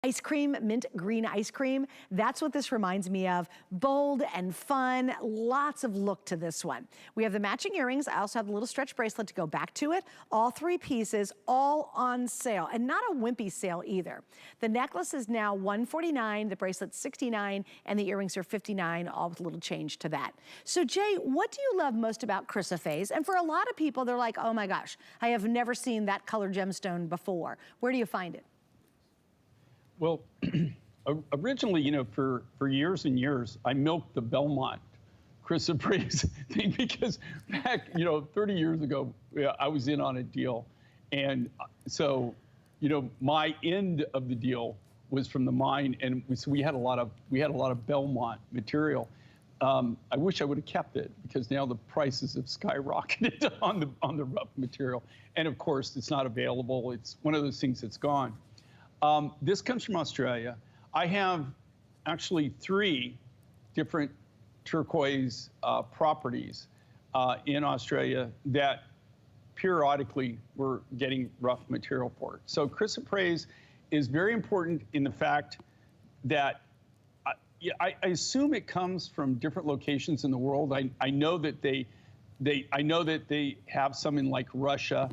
Ice cream, mint green ice cream. That's what this reminds me of. Bold and fun, lots of look to this one. We have the matching earrings. I also have the little stretch bracelet to go back to it. All 3 pieces, all on sale, and not a wimpy sale either. The necklace is now $149, the bracelet's $69, and the earrings are $59, all with a little change to that. So Jay, what do you love most about Chrysoprase? And for a lot of people, they're like, oh my gosh, I have never seen that color gemstone before. Where do you find it? Well, originally, you know, for years and years, I milked the Belmont Chrysoprase thing because back, 30 years ago, I was in on a deal. And so, my end of the deal was from the mine, and we had a lot of Belmont material. I wish I would have kept it because now the prices have skyrocketed on the rough material. And of course, it's not available. It's one of those things that's gone. This comes from Australia. I have actually 3 different turquoise properties in Australia that periodically we're getting rough material for. So Chrysoprase is very important in the fact that I assume it comes from different locations in the world. I know that they have some in like Russia.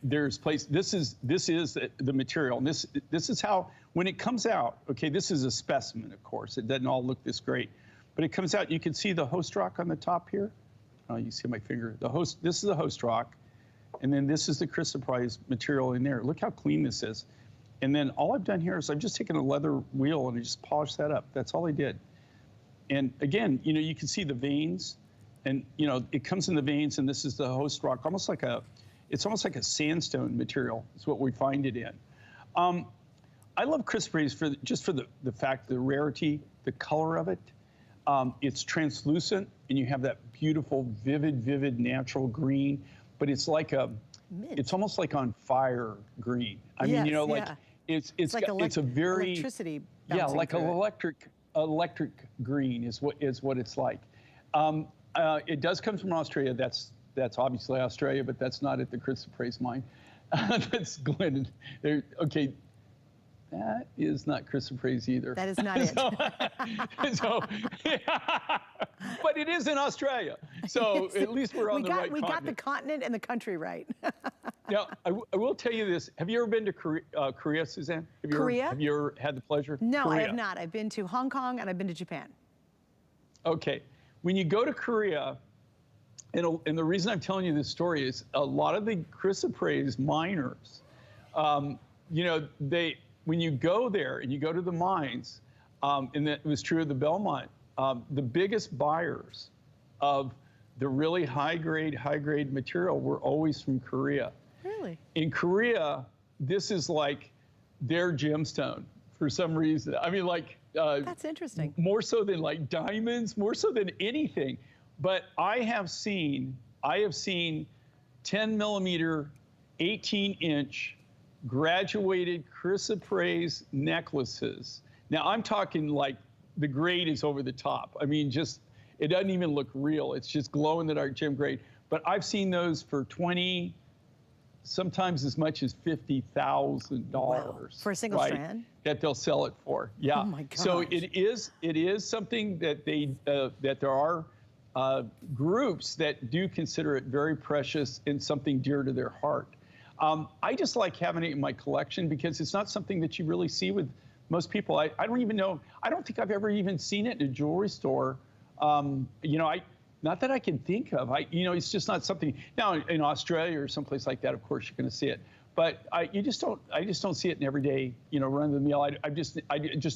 There's place. This is the material, and this is how when it comes out. Okay, this is a specimen, of course. It doesn't all look this great, but it comes out. You can see the host rock on the top here. Oh, you see my finger. This is the host rock, and then this is the Chrysoprase material in there. Look how clean this is. And then all I've done here is I've just taken a leather wheel and I just polished that up. That's all I did. And again, you can see the veins, and it comes in the veins, and this is the host rock, it's almost like a sandstone material. It's what we find it in. I love Chrysoprase just for the fact, the rarity, the color of it. It's translucent, and you have that beautiful, vivid, natural green. But it's like it's almost like on fire green. I mean, it's like it's a very electricity. Like an electric green is what it's like. It does come from Australia. That's obviously Australia, but that's not at the Chrysoprase mine. That's Glenn. Okay, that is not Chrysoprase either. That is not it. But it is in Australia. So at least we're on the right continent. We got the continent and the country right. Now, I will tell you this. Have you ever been to Korea, Suzanne? Korea? Have you ever had the pleasure? No, Korea. I have not. I've been to Hong Kong and I've been to Japan. Okay. When you go to Korea, and the reason I'm telling you this story is a lot of the Chrysoprase miners, when you go there and you go to the mines, and that was true of the Belmont, the biggest buyers of the really high-grade material were always from Korea. Really? In Korea, this is like their gemstone for some reason. I mean, that's interesting. More so than like diamonds, more so than anything. But I have seen 10 millimeter, 18-inch graduated Chrysoprase necklaces. Now I'm talking like the grade is over the top. I mean, it doesn't even look real. It's just glow in the dark gem grade. But I've seen those for 20, sometimes as much as $50,000. Wow. For a single strand? That they'll sell it for. Yeah. Oh my gosh. So it is something that that there are groups that do consider it very precious and something dear to their heart. I just like having it in my collection because it's not something that you really see with most people. I don't even know. I don't think I've ever even seen it in a jewelry store. Not that I can think of. It's just not something. Now in Australia or someplace like that, of course you're going to see it. But I just don't see it in everyday, run of the mill. I just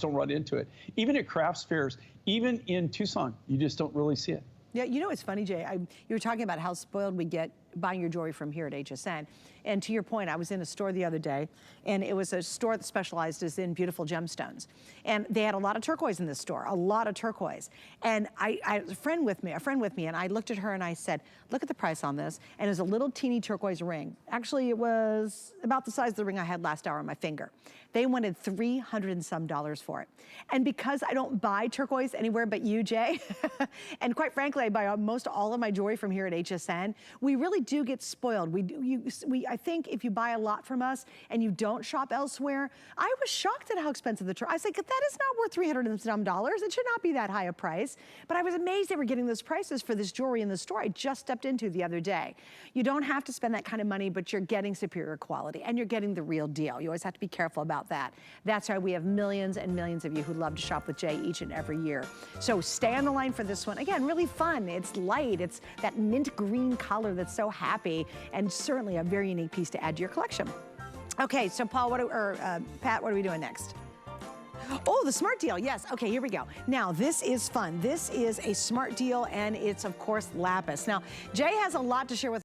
don't run into it. Even at crafts fairs, even in Tucson, you just don't really see it. Yeah, it's funny, Jay. You were talking about how spoiled we get buying your jewelry from here at HSN. And to your point, I was in a store the other day, and it was a store that specializes in beautiful gemstones. And they had a lot of turquoise in this store, a lot of turquoise. And I had a friend with me, and I looked at her and I said, look at the price on this. And it was a little teeny turquoise ring. Actually, it was about the size of the ring I had last hour on my finger. They wanted $300 and some for it. And because I don't buy turquoise anywhere but you, Jay, and quite frankly, I buy most all of my jewelry from here at HSN, we really do get spoiled. I think if you buy a lot from us and you don't shop elsewhere, I was shocked at how expensive the I was like, that is not worth $300 and some dollars. It should not be that high a price. But I was amazed they were getting those prices for this jewelry in the store I just stepped into the other day. You don't have to spend that kind of money, but you're getting superior quality and you're getting the real deal. You always have to be careful about that. That's why we have millions and millions of you who love to shop with Jay each and every year. So stay on the line for this one. Again, really fun. It's light. It's that mint green color that's so happy, and certainly a very unique piece to add to your collection. Okay, so Paul, Pat, what are we doing next? Oh, the smart deal, yes. Okay, here we go. Now, this is fun. This is a smart deal, and it's, of course, lapis. Now, Jay has a lot to share with